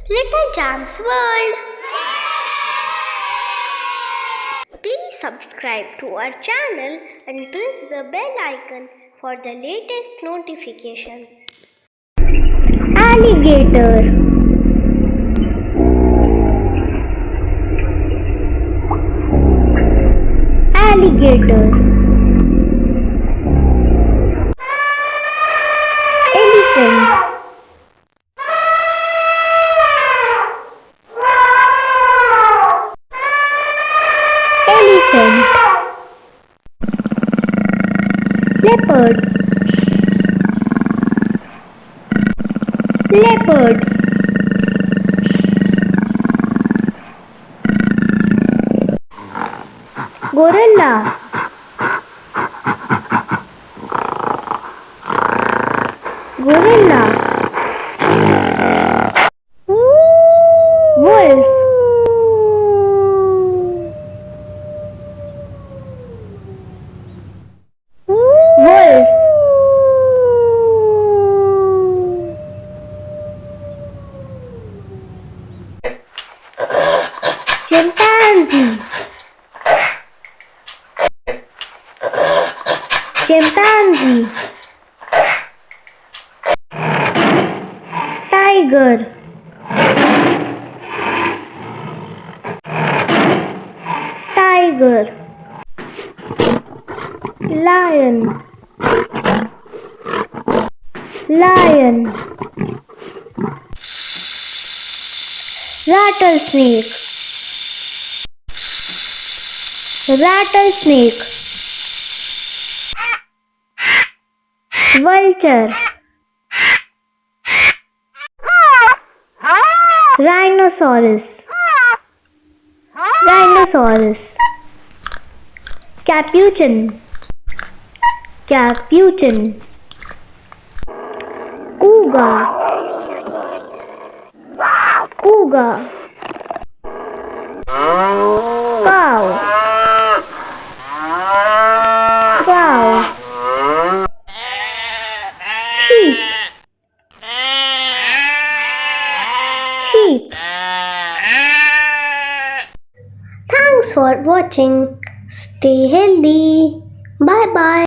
Little Jam's World. Please subscribe to our channel and press the bell icon for the latest notification. Alligator. Alligator. Elephant. Elephant. Leopard. Leopard. Gorilla. Gorilla. Wolf. Wolf. Chimpanzee. Chimpanzee. Tiger. Tiger. Lion. Lion. Rattlesnake. Rattlesnake. Vulture. Rhinoceros. Rhinoceros. Capuchin. Capuchin. Cougar. Cougar. Cow. Cow. Sheep. Sheep. Thanks for watching. Stay healthy. Bye bye.